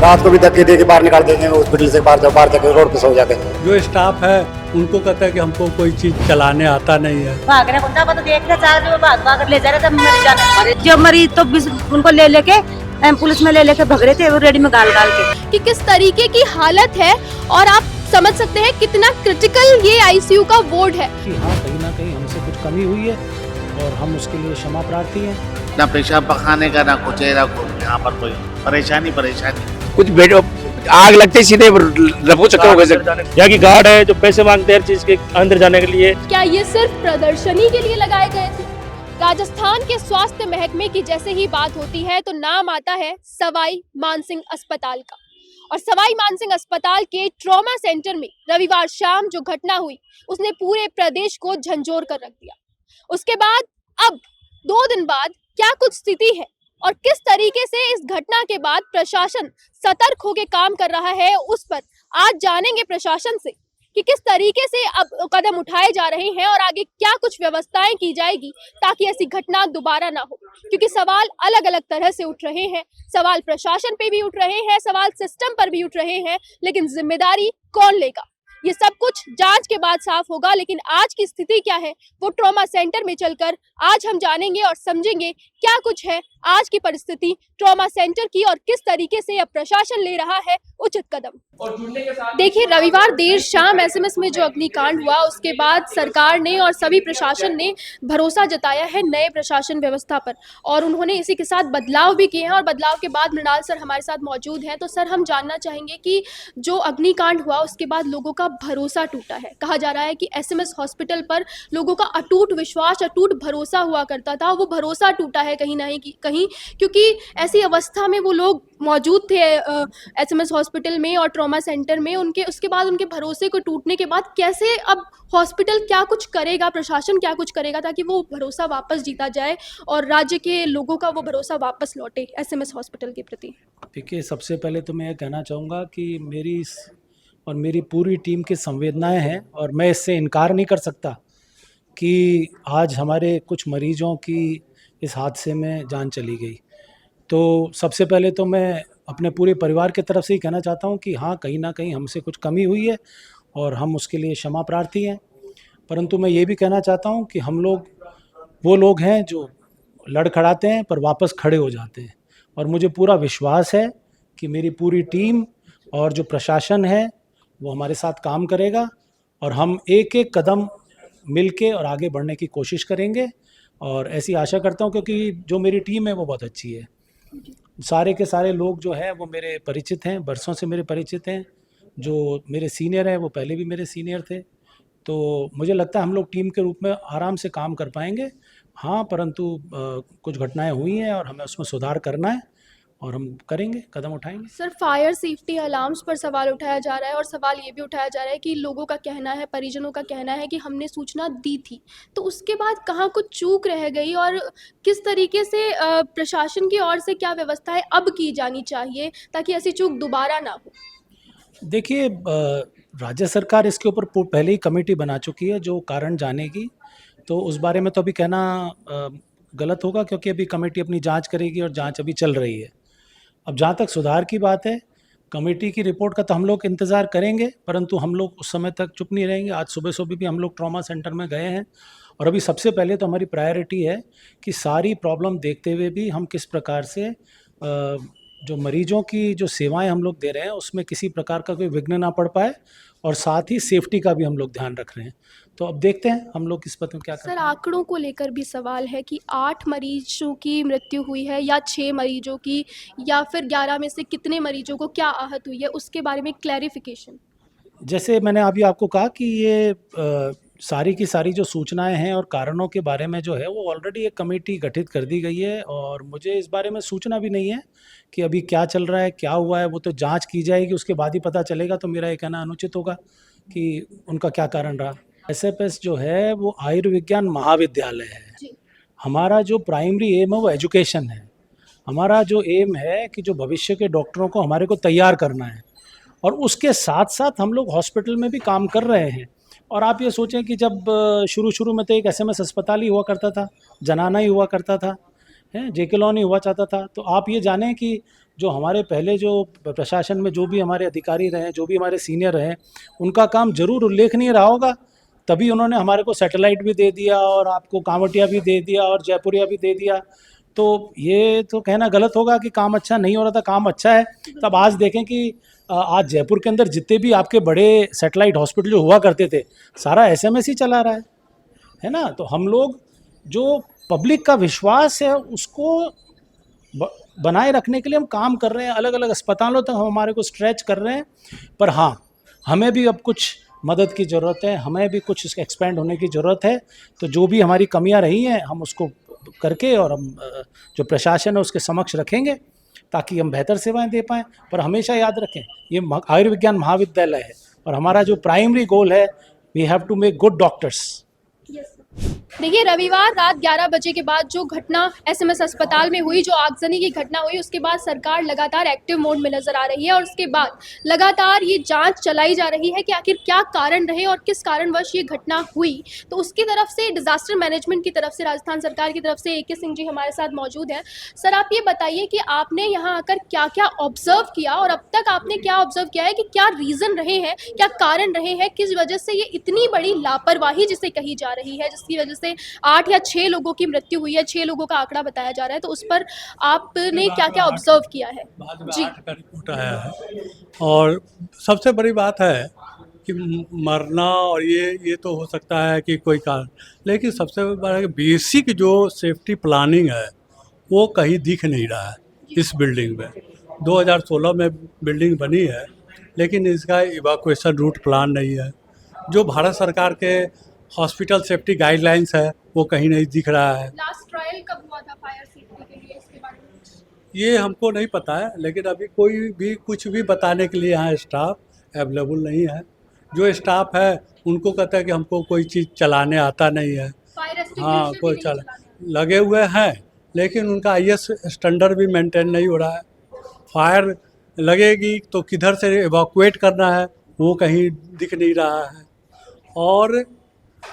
रात को भी धक्के दे के बाहर निकाल देंगे, हॉस्पिटल से बाहर जाके रोड पे सो जाते। जो स्टाफ है उनको कहता है कि हमको कोई चीज चलाने आता नहीं है। भाग रहे होता तो देख रहे चार जो भाग ले जा रहे थे मरीज, जो मरीज तो उनको ले लेके एम्बुलेंस में ले लेके भग रहे थे वो रेडी में गाल के कि किस तरीके की हालत है और आप समझ सकते हैं कितना क्रिटिकल ये आईसीयू का वार्ड है। कि हाँ कहीं ना कहीं हमसे कुछ कमी हुई है और हम उसके लिए क्षमा प्रार्थी हैं। ना पेशाब पखाने का, ना कुछ है, ना यहाँ पर कोई परेशानी कुछ बेटो आग लगते ही सीधे रफू चक्कर हो गए। यहाँ की गार्ड है जो पैसे मांगते हैं हर चीज के अंदर जाने के लिए। क्या ये सिर्फ प्रदर्शनी के लिए लगाए गए थे? राजस्थान के स्वास्थ्य महकमे की जैसे ही बात होती है तो नाम आता है सवाई मानसिंह अस्पताल का। और सवाई मानसिंह अस्पताल के ट्रॉमा सेंटर में रविवार शाम जो घटना हुई उसने पूरे प्रदेश को झंझोर कर रख दिया। उसके बाद अब 2 दिन बाद क्या कुछ स्थिति है और किस तरीके से इस घटना के बाद प्रशासन सतर्क होकर काम कर रहा है, उस पर आज जानेंगे प्रशासन से कि किस तरीके से अब कदम उठाए जा रहे हैं और आगे क्या कुछ व्यवस्थाएं की जाएगी ताकि ऐसी घटना दोबारा ना हो। क्योंकि सवाल अलग अलग तरह से उठ रहे हैं, सवाल प्रशासन पे भी उठ रहे हैं, सवाल सिस्टम पर भी उठ रहे हैं, लेकिन जिम्मेदारी कौन लेगा ये सब कुछ जांच के बाद साफ होगा। लेकिन आज की स्थिति क्या है वो ट्रॉमा सेंटर में चलकर आज हम जानेंगे और समझेंगे क्या कुछ है आज की परिस्थिति ट्रॉमा सेंटर की और किस तरीके से अब प्रशासन ले रहा है उचित कदम। देखिए, रविवार देर शाम एसएमएस में जो अग्निकांड हुआ उसके बाद सरकार ने और सभी प्रशासन ने भरोसा जताया है नए प्रशासन व्यवस्था पर और उन्होंने इसी के साथ बदलाव भी किए हैं। और बदलाव के बाद मृणाल सर हमारे साथ मौजूद हैं। तो सर, हम जानना चाहेंगे कि जो अग्निकांड हुआ उसके बाद लोगों का भरोसा टूटा है। कहा जा रहा है कि एसएमएस हॉस्पिटल पर लोगों का अटूट विश्वास, अटूट भरोसा हुआ करता था, वो भरोसा टूटा है कहीं ना कहीं, क्योंकि ऐसी अवस्था में वो लोग मौजूद थे एसएमएस हॉस्पिटल में और ट्रॉमा सेंटर में। उसके बाद उनके भरोसे को टूटने के बाद कैसे अब हॉस्पिटल क्या कुछ करेगा, प्रशासन क्या कुछ करेगा ताकि वो भरोसा वापस जीता जाए और राज्य के लोगों का वो भरोसा वापस लौटे एसएमएस हॉस्पिटल के प्रति। देखिए, सबसे पहले तो मैं ये कहना चाहूँगा कि मेरी पूरी टीम की संवेदनाएं हैं और मैं इससे इनकार नहीं कर सकता कि आज हमारे कुछ मरीजों की इस हादसे में जान चली गई। तो सबसे पहले तो मैं अपने पूरे परिवार की तरफ से ही कहना चाहता हूँ कि हाँ कहीं ना कहीं हमसे कुछ कमी हुई है और हम उसके लिए क्षमा प्रार्थी हैं। परंतु मैं ये भी कहना चाहता हूँ कि हम लोग वो लोग हैं जो लड़खड़ाते हैं पर वापस खड़े हो जाते हैं और मुझे पूरा विश्वास है कि मेरी पूरी टीम और जो प्रशासन है वो हमारे साथ काम करेगा और हम एक एक कदम मिलके और आगे बढ़ने की कोशिश करेंगे। और ऐसी आशा करता हूँ क्योंकि जो मेरी टीम है वो बहुत अच्छी है। सारे के सारे लोग जो हैं वो मेरे परिचित हैं, बरसों से मेरे परिचित हैं। जो मेरे सीनियर हैं वो पहले भी मेरे सीनियर थे। तो मुझे लगता है हम लोग टीम के रूप में आराम से काम कर पाएंगे। हाँ, परंतु कुछ घटनाएं हुई हैं और हमें उसमें सुधार करना है और हम करेंगे, कदम उठाएंगे। सर, फायर सेफ्टी अलार्म्स पर सवाल उठाया जा रहा है और सवाल ये भी उठाया जा रहा है कि लोगों का कहना है, परिजनों का कहना है कि हमने सूचना दी थी, तो उसके बाद कहाँ कुछ चूक रह गई और किस तरीके से प्रशासन की ओर से क्या व्यवस्थाएं अब की जानी चाहिए ताकि ऐसी चूक दोबारा ना हो। देखिए, राज्य सरकार इसके ऊपर पहले ही कमेटी बना चुकी है जो कारण जानेगी। तो उस बारे में तो अभी कहना गलत होगा क्योंकि अभी कमेटी अपनी जांच करेगी और जांच अभी चल रही है। अब जहाँ तक सुधार की बात है, कमेटी की रिपोर्ट का तो हम लोग इंतज़ार करेंगे, परंतु हम लोग उस समय तक चुप नहीं रहेंगे। आज सुबह सुबह भी हम लोग ट्रॉमा सेंटर में गए हैं और अभी सबसे पहले तो हमारी प्रायोरिटी है कि सारी प्रॉब्लम देखते हुए भी हम किस प्रकार से जो मरीजों की जो सेवाएं हम लोग दे रहे हैं उसमें किसी प्रकार का कोई विघ्न ना पड़ पाए और साथ ही सेफ्टी का भी हम लोग ध्यान रख रहे हैं। तो अब देखते हैं हम लोग इस पर क्या करते हैं। सर, आंकड़ों को लेकर भी सवाल है कि 8 मरीजों की मृत्यु हुई है या 6 मरीजों की या फिर 11 में से कितने मरीजों को क्या आहत हुई है, उसके बारे में क्लैरिफिकेशन। जैसे मैंने अभी आपको कहा कि ये सारी की सारी जो सूचनाएं हैं और कारणों के बारे में जो है वो ऑलरेडी एक कमेटी गठित कर दी गई है और मुझे इस बारे में सूचना भी नहीं है कि अभी क्या चल रहा है, क्या हुआ है। वो तो जांच की जाएगी, उसके बाद ही पता चलेगा। तो मेरा ये कहना अनुचित होगा कि उनका क्या कारण रहा। एसएफएस जो है वो आयुर्विज्ञान महाविद्यालय है। हमारा जो प्राइमरी एम है वो एजुकेशन है। हमारा जो एम है कि जो भविष्य के डॉक्टरों को हमारे को तैयार करना है और उसके साथ साथ हम लोग हॉस्पिटल में भी काम कर रहे हैं। और आप ये सोचें कि जब शुरू में तो एक एसएमएस अस्पताल ही हुआ करता था, जनाना ही हुआ करता था, हैं, जे कॉलोनी हुआ चाहता था। तो आप ये जानें कि जो हमारे पहले जो प्रशासन में जो भी हमारे अधिकारी रहे, जो भी हमारे सीनियर रहे, उनका काम जरूर उल्लेखनीय रहा होगा, तभी उन्होंने हमारे को सैटेलाइट भी दे दिया और आपको कांवटिया भी दे दिया और जयपुरिया भी दे दिया। तो ये तो कहना गलत होगा कि काम अच्छा नहीं हो रहा था, काम अच्छा है। तब आज देखें कि आज जयपुर के अंदर जितने भी आपके बड़े सैटेलाइट हॉस्पिटल जो हुआ करते थे, सारा एसएमएस ही चला रहा है ना। तो हम लोग जो पब्लिक का विश्वास है उसको बनाए रखने के लिए हम काम कर रहे हैं, अलग अलग अस्पतालों तक हम हमारे को स्ट्रेच कर रहे हैं। पर हाँ, हमें भी अब कुछ मदद की ज़रूरत है, हमें भी कुछ एक्सपेंड होने की ज़रूरत है। तो जो भी हमारी कमियां रही हैं हम उसको करके और हम जो प्रशासन है उसके समक्ष रखेंगे ताकि हम बेहतर सेवाएं दे पाएँ। पर हमेशा याद रखें, ये आयुर्विज्ञान महाविद्यालय है और हमारा जो प्राइमरी गोल है, we have to make good doctors. देखिए, रविवार रात 11 बजे के बाद जो घटना एसएमएस अस्पताल में हुई, जो आगजनी की घटना हुई, उसके बाद सरकार लगातार एक्टिव मोड में नजर आ रही है और उसके बाद लगातार ये जांच चलाई जा रही है कि आखिर क्या कारण रहे और किस कारणवश ये घटना हुई। तो उसकी तरफ से, डिजास्टर मैनेजमेंट की तरफ से, राजस्थान सरकार की तरफ से AK सिंह जी हमारे साथ मौजूद हैं। सर, आप ये बताइए कि आपने यहाँ आकर क्या क्या ऑब्जर्व किया और अब तक आपने क्या ऑब्जर्व किया है कि क्या रीजन रहे हैं, क्या कारण रहे हैं, किस वजह से ये इतनी बड़ी लापरवाही जिसे कही जा रही है, जिसकी वजह से 8 या 6 लोगों की मृत्यु हुई है, 6 लोगों का आंकड़ा बताया जा रहा है। तो उस पर आपने क्या क्या ऑब्जर्व किया है? जी, 8 का रिपोर्ट आया है और सबसे बड़ी बात है कि मरना और ये तो हो सकता है कि कोई कारण, लेकिन सबसे बड़ा बेसिक जो सेफ्टी प्लानिंग है वो कहीं दिख नहीं रहा है इस बिल्डिंग में। 2016 में बिल्डिंग बनी है लेकिन इसका इवैक्यूएशन रूट प्लान नहीं है। जो भारत सरकार के हॉस्पिटल सेफ्टी गाइडलाइंस है वो कहीं नहीं दिख रहा है। लास्ट ट्रायल कब हुआ था फायर सेफ्टी के लिए, इसके बारे में? ये हमको नहीं पता है, लेकिन अभी कोई भी कुछ भी बताने के लिए यहाँ स्टाफ अवेलेबल नहीं है। जो स्टाफ है उनको कहता है कि हमको कोई चीज़ चलाने आता नहीं है। हाँ, कोई लगे हुए हैं लेकिन उनका IS स्टैंडर्ड भी मेंटेन नहीं हो रहा है। फायर लगेगी तो किधर से इवैक्यूएट करना है वो कहीं दिख नहीं रहा है। और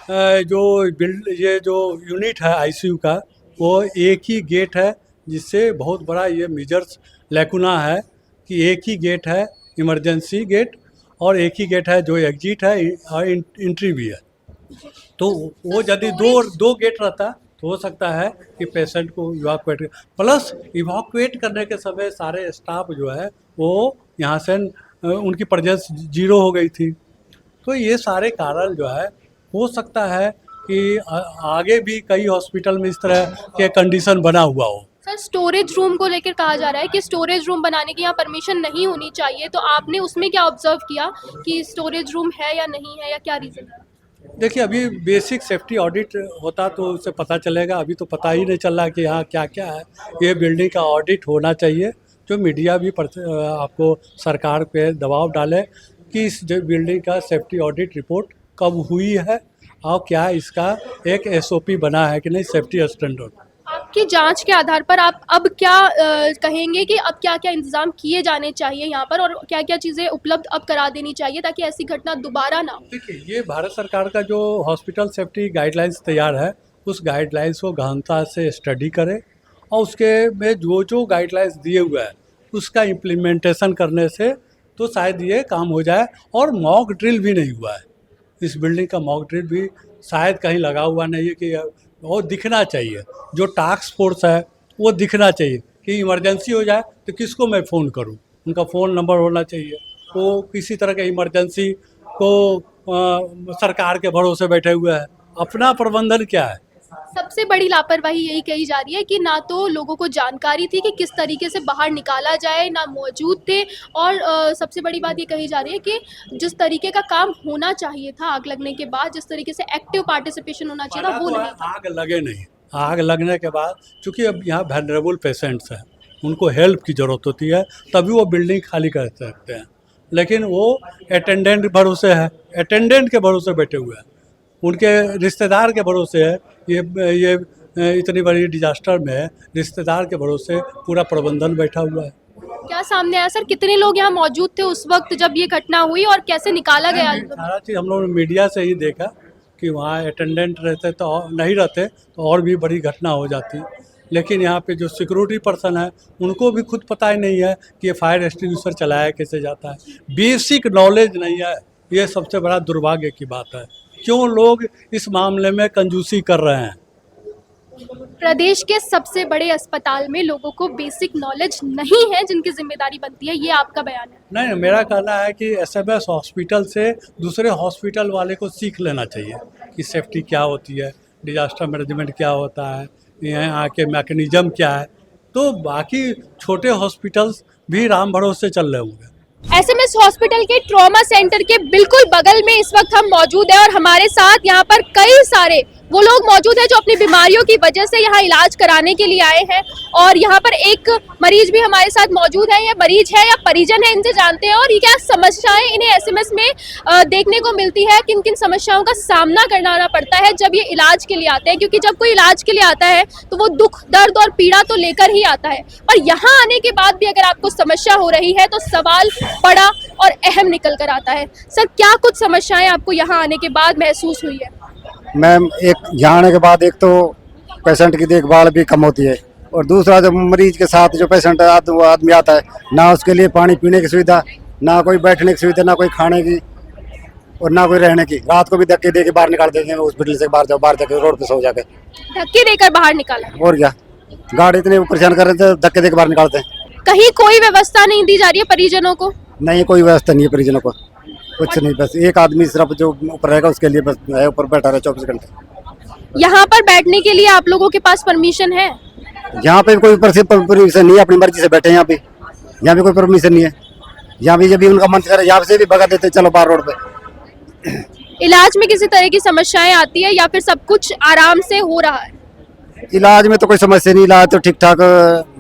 ये जो यूनिट है ICU का, वो एक ही गेट है, जिससे बहुत बड़ा ये मेजर्स लैकुना है कि एक ही गेट है इमरजेंसी गेट और एक ही गेट है जो एग्जिट है और एंट्री भी है। तो वो यदि दो गेट रहता तो हो सकता है कि पेशेंट को इवैक्यूएट, प्लस इवैक्यूएट करने के समय सारे स्टाफ जो है वो यहाँ से उनकी प्रेजेंस 0 हो गई थी। तो ये सारे कारण जो है हो सकता है कि आगे भी कई हॉस्पिटल में इस तरह के कंडीशन बना हुआ हो। सर, स्टोरेज रूम को लेकर कहा जा रहा है कि स्टोरेज रूम बनाने की यहाँ परमिशन नहीं होनी चाहिए, तो आपने उसमें क्या ऑब्जर्व किया कि स्टोरेज रूम है या नहीं है, या क्या रीज़न है? देखिए, अभी बेसिक सेफ्टी ऑडिट होता तो उससे पता चलेगा। अभी तो पता ही नहीं चल रहा कि यहाँ क्या क्या है। ये बिल्डिंग का ऑडिट होना चाहिए, जो मीडिया भी आपको सरकार पे दबाव डाले कि इस बिल्डिंग का सेफ्टी ऑडिट रिपोर्ट कब हुई है और क्या इसका एक SOP बना है कि नहीं, सेफ्टी स्टैंडर्ड। आपकी जांच के आधार पर आप अब क्या कहेंगे कि अब क्या क्या इंतजाम किए जाने चाहिए यहाँ पर और क्या क्या चीज़ें उपलब्ध अब करा देनी चाहिए ताकि ऐसी घटना दोबारा ना हो? देखिए, ये भारत सरकार का जो हॉस्पिटल सेफ्टी गाइडलाइंस तैयार है, उस गाइडलाइंस को गहनता से स्टडी करें और उसके में जो गाइडलाइंस दिए हुए हैं उसका इम्प्लीमेंटेशन करने से तो शायद ये काम हो जाए। और मॉक ड्रिल भी नहीं हुआ है, इस बिल्डिंग का मॉक ड्रिल भी शायद कहीं लगा हुआ नहीं है कि वो दिखना चाहिए। जो टास्क फोर्स है वो दिखना चाहिए कि इमरजेंसी हो जाए तो किसको मैं फ़ोन करूं, उनका फ़ोन नंबर होना चाहिए। वो किसी तरह के इमरजेंसी को सरकार के भरोसे बैठे हुए हैं, अपना प्रबंधन क्या है। सबसे बड़ी लापरवाही यही कही जा रही है कि ना तो लोगों को जानकारी थी कि किस तरीके से बाहर निकाला जाए, ना मौजूद थे, और सबसे बड़ी बात ये कही जा रही है कि जिस तरीके का काम होना चाहिए था आग लगने के बाद, जिस तरीके से एक्टिव पार्टिसिपेशन होना चाहिए था वो नहीं था। आग लगे नहीं, आग लगने के बाद चूँकि अब यहाँ वल्नरेबल पेशेंट्स हैं, उनको हेल्प की ज़रूरत होती है, तभी वो बिल्डिंग खाली कर सकते हैं। लेकिन वो अटेंडेंट भरोसे है, अटेंडेंट के भरोसे बैठे हुए हैं, उनके रिश्तेदार के भरोसे है। ये इतनी बड़ी डिजास्टर में रिश्तेदार के भरोसे पूरा प्रबंधन बैठा हुआ है। क्या सामने आया सर, कितने लोग यहाँ मौजूद थे उस वक्त जब ये घटना हुई और कैसे निकाला गया? सारा चीज़ हम लोग मीडिया से ही देखा कि वहाँ अटेंडेंट रहते तो नहीं रहते तो और भी बड़ी घटना हो जाती। लेकिन यहाँ पे जो सिक्योरिटी पर्सन है उनको भी खुद पता ही नहीं है कि ये फायर एक्सटिंग्विशर चलाया कैसे जाता है। बेसिक नॉलेज नहीं है, ये सबसे बड़ा दुर्भाग्य की बात है। क्यों लोग इस मामले में कंजूसी कर रहे हैं? प्रदेश के सबसे बड़े अस्पताल में लोगों को बेसिक नॉलेज नहीं है जिनकी जिम्मेदारी बनती है, ये आपका बयान है? नहीं, मेरा कहना है कि एसएमएस हॉस्पिटल से दूसरे हॉस्पिटल वाले को सीख लेना चाहिए कि सेफ्टी क्या होती है, डिजास्टर मैनेजमेंट क्या होता है, यहाँ आके मैकेनिज्म क्या है। तो बाकी छोटे हॉस्पिटल्स भी राम भरोसे चल रहे होंगे। एसएमएस हॉस्पिटल के ट्रॉमा सेंटर के बिल्कुल बगल में इस वक्त हम मौजूद हैं और हमारे साथ यहाँ पर कई सारे वो लोग मौजूद हैं जो अपनी बीमारियों की वजह से यहाँ इलाज कराने के लिए आए हैं। और यहाँ पर एक मरीज भी हमारे साथ मौजूद है। ये मरीज है या परिजन है, इनसे जानते हैं और ये क्या समस्याएं इन्हें एसएमएस में देखने को मिलती है, किन किन समस्याओं का सामना करना पड़ता है जब ये इलाज के लिए आते हैं। क्योंकि जब कोई इलाज के लिए आता है तो वो दुख, दर्द और पीड़ा तो लेकर ही आता है, और यहाँ आने के बाद भी अगर आपको समस्या हो रही है तो सवाल बड़ा और अहम निकल कर आता है। सर, क्या कुछ समस्याएं आपको यहाँ आने के बाद महसूस हुई है? मैम, एक यहाँ आने के बाद एक तो पेशेंट की देखभाल भी कम होती है, और दूसरा जो मरीज के साथ जो पेशेंट आदमी आता है, ना उसके लिए पानी पीने की सुविधा, ना कोई बैठने की सुविधा, ना कोई खाने की और ना कोई रहने की। रात को भी धक्के दे के बाहर निकाल देते हैं हॉस्पिटल से, बाहर जाके रोड पे सो जाके धक्के देकर बाहर निकाला? और क्या, गार्ड इतने परेशान कर रहे थे, धक्के दे के बाहर निकालते हैं। कहीं कोई व्यवस्था नहीं दी जा रही है परिजनों को? नहीं, कोई व्यवस्था नहीं है परिजनों को, कुछ नहीं। बस एक आदमी सिर्फ जो ऊपर रहेगा उसके लिए बस है, ऊपर बैठा रहे 24 घंटे। यहाँ पर बैठने के लिए आप लोगों के पास परमिशन है? यहाँ पे कोई परमिशन नहीं है, अपनी मर्जी से बैठे हैं। यहाँ पे कोई परमिशन नहीं है। यहाँ भी जब भी उनका मन करे यहाँ से भी भगा देते चलो बाहर रोड पे। इलाज में किसी तरह की समस्याएं आती है या फिर सब कुछ आराम से हो रहा है? इलाज में तो कोई समस्या नहीं, इलाज तो ठीक ठाक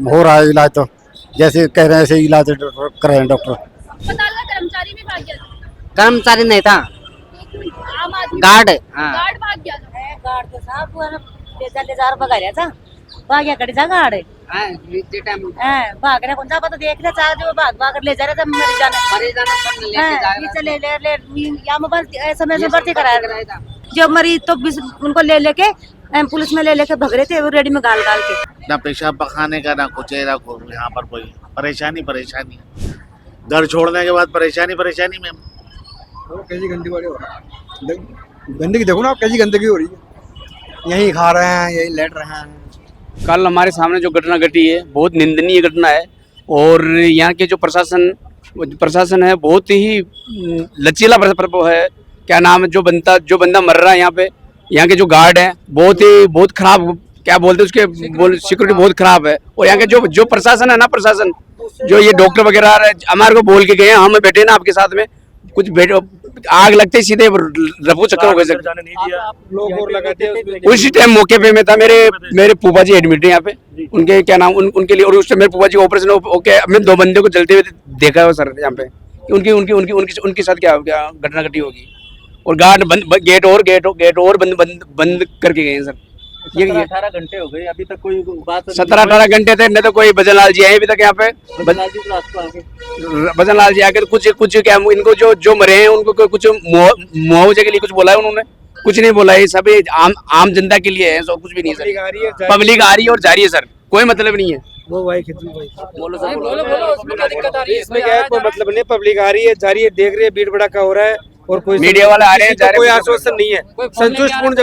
हो रहा है। इलाज तो जैसे कह रहे हैं ऐसे इलाज कर रहे हैं डॉक्टर। अस्पताल का कर्मचारी भी भाग गया था? कर्मचारी नहीं था, आम आदमी गार्ड। गार्ड भाग गया था? गार्ड तो साहब ले जा भगा रहा था, भाग गया कड़ी था गार्ड। भाग रहा कौन सा पता, देख रहा था जो भाग ले जा रहा था मरीज या मोबाइल एसएमएस में भर्ती कराया था। जो मरीज तो उनको ले लेके एम्बुलेंस में ले लेके भग रहे थे वो रेडी में गाल के। ना पेशाब पखाने का, ना कुछ है, ना यहाँ पर कोई परेशानी। घर छोड़ने के बाद परेशानी में कैसी गंदगी हो रही है, गंदगी देखो ना आप, कैसी गंदगी हो रही है। यहीं खा रहे हैं, यहीं लेट रहे हैं। कल हमारे सामने जो घटना घटी है बहुत निंदनीय घटना है, और यहाँ के जो प्रशासन है बहुत ही लचीला है। क्या नाम है, जो बंदा मर रहा है यहाँ के जो गार्ड है बहुत खराब, क्या बोलते हैं उसके, सिक्योरिटी बहुत खराब है। और यहाँ के जो प्रशासन है ना, प्रशासन जो ये डॉक्टर वगैरह हमारे को बोल के गए हैं, हम बैठे ना आपके साथ में, कुछ आग लगते ही सीधे रफू चक्कर हो गए सर। उसी टाइम मौके पे मैं था, मेरे फूफा जी एडमिट है यहाँ पे, उनके क्या नाम उनके लिए, और उस टाइम मेरे फूफा जी ऑपरेशन ओके, हमने 2 बंदे को जलते हुए देखा है सर यहाँ पे। उनके साथ क्या घटना घटी होगी। और गार्ड गेट और बंद करके गए हैं सर। ये 18 घंटे हो गए, अभी तक कोई बात 17-18 घंटे थे, नहीं तो कोई भजन लाल जी आए अभी तक यहाँ पे। भजन लाल जी आकर कुछ क्या इनको जो मरे हैं उनको कुछ मुआवजे के लिए कुछ बोला है उन्होंने? कुछ नहीं बोला है, सभी आम जनता के लिए है, सब कुछ भी नहीं सर। पब्लिक आ रही है और जा रही है सर, कोई मतलब नहीं है। वो भाई बोलो उसमें क्या दिक्कत आ रही है? इसमें क्या है, कोई मतलब नहीं, पब्लिक आ रही है, जा रही है, देख रही है, भीड़ भड़का हो रहा है, और कोई मीडिया वाले आ रहे हैं, कोई आश्वासन नहीं है, संतुष्टपूर्ण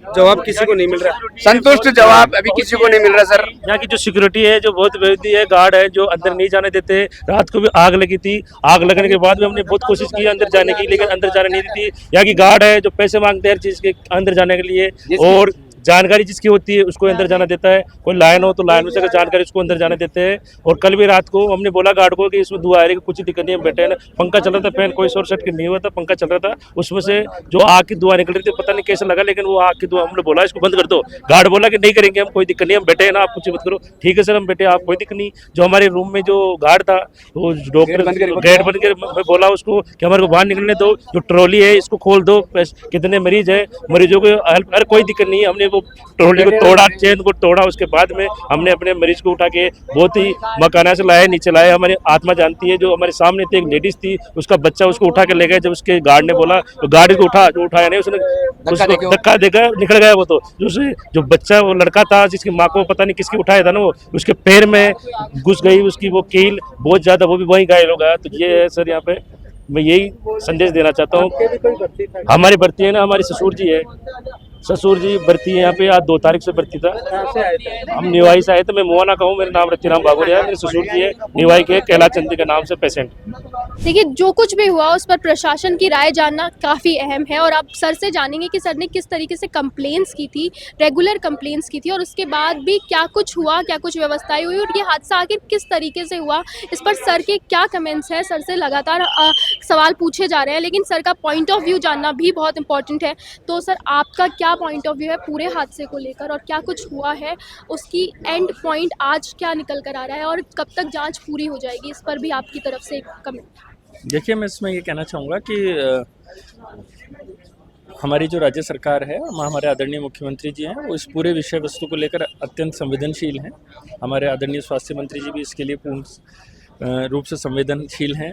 जवाब किसी को नहीं मिल रहा। संतुष्ट जवाब अभी किसी को नहीं मिल रहा सर। यहाँ की जो सिक्योरिटी है जो बहुत बेहतरीन है, गार्ड है जो अंदर नहीं जाने देते। रात को भी आग लगी थी, आग लगने के बाद भी हमने बहुत कोशिश की अंदर जाने की, लेकिन अंदर जाने नहीं दी। यहाँ की गार्ड है जो पैसे मांगते हैं हर चीज के अंदर जाने के लिए, और जानकारी जिसकी होती है उसको अंदर जाना देता है। कोई लाइन हो तो लाइन में से जानकारी उसको अंदर जाने देते हैं। और कल भी रात को हमने बोला गार्ड को कि इसमें धुआं आ रही है, कुछ दिक्कत नहीं है, बैठे ना, पंखा चल रहा था, फैन कोई शॉर्ट सर्किट नहीं हुआ था, पंखा चल रहा था, उसमें से जो आग की धुआं निकल रही थी, पता नहीं कैसे लगा, लेकिन वो आग की धुआं, हमने बोला इसको बंद कर दो। गार्ड बोला कि नहीं करेंगे हम, कोई दिक्कत नहीं, हम बैठे हैं ना, आप कुछ मत करो। ठीक है सर, हम बैठे, आप कोई दिक्कत नहीं। जो हमारे रूम में जो गार्ड था वो डॉक्टर गेट बंद कर, मैं बोला उसको कि हमारे को बाहर निकलने दो, जो ट्रॉली है इसको खोल दो, कितने मरीज है, मरीजों को हर कोई दिक्कत नहीं है। हमने वो को ट्रॉली को तोड़ा, चेन को तोड़ा। उसके बाद में हमने अपने मरीज को उठा के बहुत ही मकाना से लाया, नीचे लाया। हमारी आत्मा जानती है, जो हमारे सामने थी एक लेडीज थी, उसका बच्चा उसको उठा के ले गए। जब उसके गार्ड ने बोला तो गार्ड को उठाया नहीं, उसने उसको धक्का देकर निकल गया। वो तो जो बच्चा, वो लड़का था जिसकी माँ को पता नहीं किसकी उठाया था ना, वो उसके पैर में घुस गई उसकी वो कील बहुत ज्यादा, वो भी वहीं घायल हो गया। तो ये है सर, यहाँ पे मैं यही संदेश देना चाहता हूँ। हमारी भर्ती है ना, हमारे ससुर जी है, ससुर जी भर्ती है यहाँ पे। आज 2 तारीख से भर्ती था। हम निवाई से आए थे। मैं मुआना का हूँ, मेरा नाम रतिराम बागोरिया है। मेरे ससुर जी है निवाई के, कैला चंदी के नाम से पेशेंट। देखिए, जो कुछ भी हुआ उस पर प्रशासन की राय जानना काफ़ी अहम है, और आप सर से जानेंगे कि सर ने किस तरीके से कंप्लेंट्स की थी, रेगुलर कंप्लेंट्स की थी, और उसके बाद भी क्या कुछ हुआ, क्या कुछ व्यवस्थाएं हुई, और ये हादसा आखिर किस तरीके से हुआ, इस पर सर के क्या कमेंट्स हैं। सर से लगातार सवाल पूछे जा रहे हैं, लेकिन सर का पॉइंट ऑफ व्यू जानना भी बहुत इंपॉर्टेंट है। तो सर, आपका क्या पॉइंट ऑफ व्यू है पूरे हादसे को लेकर, और क्या कुछ हुआ है, उसकी एंड पॉइंट आज क्या निकल कर आ रहा है, और कब तक जांच पूरी हो जाएगी, इस पर भी आपकी तरफ से एक कमेंट। देखिए, मैं इसमें ये कहना चाहूँगा कि हमारी जो राज्य सरकार है, हमारे आदरणीय मुख्यमंत्री जी हैं, वो इस पूरे विषय वस्तु को लेकर अत्यंत संवेदनशील हैं। हमारे आदरणीय स्वास्थ्य मंत्री जी भी इसके लिए पूर्ण रूप से संवेदनशील हैं।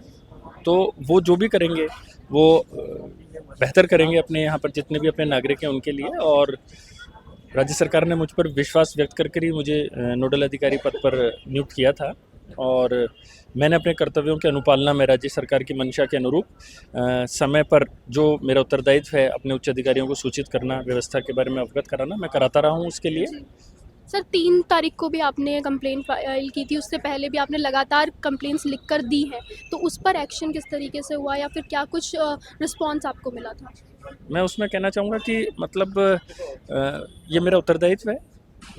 तो वो जो भी करेंगे वो बेहतर करेंगे अपने यहाँ पर जितने भी अपने नागरिक हैं उनके लिए। और राज्य सरकार ने मुझ पर विश्वास व्यक्त करके ही मुझे नोडल अधिकारी पद पर नियुक्त किया था, और मैंने अपने कर्तव्यों की अनुपालना में राज्य सरकार की मंशा के अनुरूप समय पर जो मेरा उत्तरदायित्व है, अपने उच्च अधिकारियों को सूचित करना, व्यवस्था के बारे में अवगत कराना, मैं कराता रहा हूँ उसके लिए। सर, 3 तारीख को भी आपने कंप्लेंट फाइल की थी, उससे पहले भी आपने लगातार कंप्लेंट्स लिखकर दी हैं, तो उस पर एक्शन किस तरीके से हुआ, या फिर क्या कुछ रिस्पांस आपको मिला था? मैं उसमें कहना चाहूँगा कि मतलब ये मेरा उत्तरदायित्व है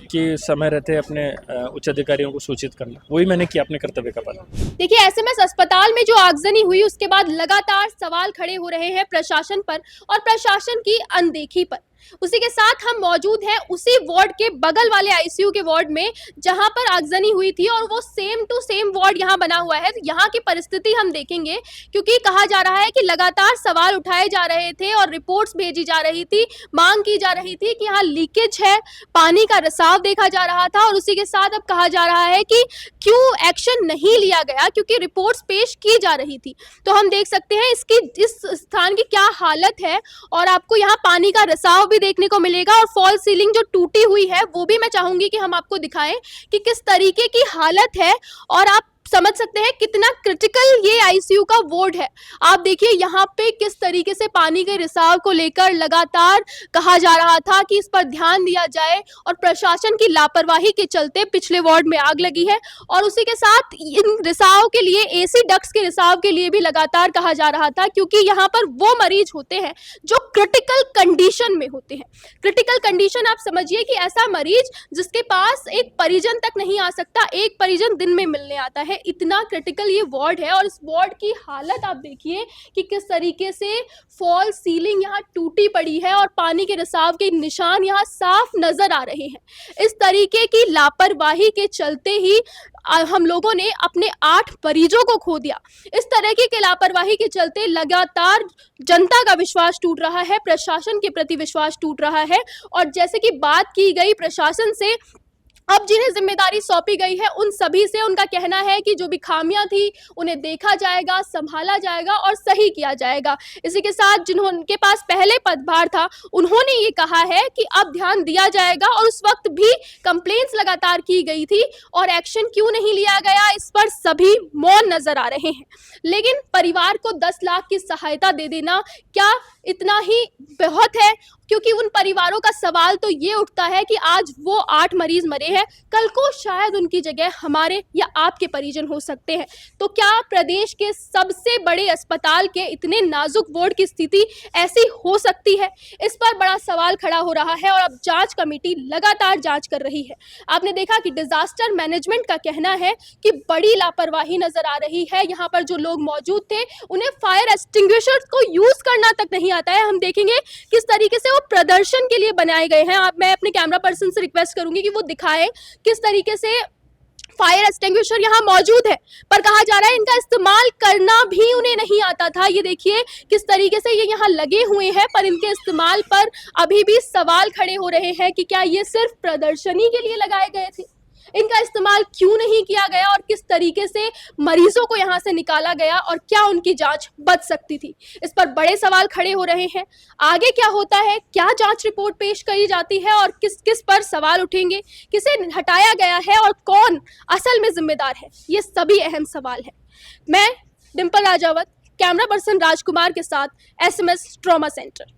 कि समय रहते अपने उच्च अधिकारियों को सूचित करना, वही मैंने किया अपने कर्तव्य का पालन। देखिए, एसएमएस अस्पताल में जो आगजनी हुई उसके बाद लगातार सवाल खड़े हो रहे हैं प्रशासन पर और प्रशासन की अनदेखी पर। उसी के साथ हम मौजूद हैं उसी वार्ड के बगल वाले आईसीयू के वार्ड में, जहां पर आगजनी हुई थी, और वो सेम टू सेम वार्ड यहां बना हुआ है। यहां की परिस्थिति हम देखेंगे, क्योंकि कहा जा रहा है कि लगातार सवाल उठाए जा रहे थे और रिपोर्ट्स भेजी जा रही थी, मांग की जा रही थी कि यहाँ लीकेज है, पानी का रिसाव देखा जा रहा था। और उसी के साथ अब कहा जा रहा है कि क्यों एक्शन नहीं लिया गया, क्योंकि रिपोर्ट्स पेश की जा रही थी। तो हम देख सकते हैं इस स्थान की क्या हालत है, और आपको यहाँ पानी का रिसाव भी देखने को मिलेगा, और फॉल सीलिंग जो टूटी हुई है वो भी मैं चाहूंगी कि हम आपको दिखाएं कि किस तरीके की हालत है, और आप समझ सकते हैं कितना क्रिटिकल ये आईसीयू का वार्ड है। आप देखिए यहाँ पे किस तरीके से पानी के रिसाव को लेकर लगातार कहा जा रहा था कि इस पर ध्यान दिया जाए, और प्रशासन की लापरवाही के चलते पिछले वार्ड में आग लगी है। और उसी के साथ इन रिसाव के लिए, एसी डक्ट्स के रिसाव के लिए भी लगातार कहा जा रहा था, क्योंकि यहाँ पर वो मरीज होते हैं जो क्रिटिकल कंडीशन में होते हैं। क्रिटिकल कंडीशन आप समझिए कि ऐसा मरीज जिसके पास एक परिजन तक नहीं आ सकता, एक परिजन दिन में मिलने आता है, इतना क्रिटिकल ये वार्ड है। और इस वार्ड की हालत आप देखिए कि किस तरीके से फॉल सीलिंग यहाँ टूटी पड़ी है, और पानी के रिसाव के निशान यहाँ साफ नजर आ रहे हैं। इस तरीके की लापरवाही के चलते ही हम लोगों ने अपने 8 मरीजों को खो दिया। इस तरह की लापरवाही के चलते लगातार जनता का विश्वास टूट रहा है, प्रशासन के प्रति विश्वास टूट रहा है। और जैसे कि बात की गई प्रशासन से, अब जिन्हें जिम्मेदारी सौंपी गई है उन सभी से उनका कहना है कि जो भी खामियां थी उन्हें देखा जाएगा, संभाला जाएगा और सही किया जाएगा। इसी के साथ जिनके पास पहले पदभार था उन्होंने ये कहा है कि अब ध्यान दिया जाएगा, और उस वक्त भी कंप्लेंट्स लगातार की गई थी और एक्शन क्यों नहीं लिया गया, इस पर सभी मौन नजर आ रहे हैं। लेकिन परिवार को 10 लाख की सहायता दे देना क्या इतना ही बहुत है? क्योंकि उन परिवारों का सवाल तो ये उठता है कि आज वो 8 मरीज मरे हैं, कल को शायद उनकी जगह हमारे या आपके परिजन हो सकते हैं। तो क्या प्रदेश के सबसे बड़े अस्पताल के इतने नाजुक वार्ड की स्थिति ऐसी हो सकती है? इस पर बड़ा सवाल खड़ा हो रहा है, और अब जांच कमेटी लगातार जांच कर रही है। आपने देखा कि डिजास्टर मैनेजमेंट का कहना है कि बड़ी लापरवाही नजर आ रही है। यहाँ पर जो लोग मौजूद थे उन्हें फायर एक्सटिंग्विशर्स को यूज करना तक नहीं आता है। हम देखेंगे किस तरीके से प्रदर्शन के लिए बनाए गए हैं। मैं अपने कैमरा पर्सन से रिक्वेस्ट करूंगी कि वो दिखाए किस तरीके से फायर एक्सटिंग्विशर यहाँ मौजूद है, पर कहा जा रहा है इनका इस्तेमाल करना भी उन्हें नहीं आता था। ये देखिए किस तरीके से ये यहाँ लगे हुए हैं, पर इनके इस्तेमाल पर अभी भी सवाल खड़े हो रहे हैं कि क्या ये सिर्फ प्रदर्शनी के लिए लगाए गए थे, इनका इस्तेमाल क्यों नहीं किया गया और किस तरीके से मरीजों को यहाँ से निकाला गया और क्या उनकी जांच बच सकती थी। इस पर बड़े सवाल खड़े हो रहे हैं। आगे क्या होता है, क्या जांच रिपोर्ट पेश करी जाती है और किस किस पर सवाल उठेंगे, किसे हटाया गया है और कौन असल में जिम्मेदार है, ये सभी अहम सवाल है। मैं डिम्पल राजावत, कैमरा पर्सन राजकुमार के साथ SMS ट्रॉमा सेंटर।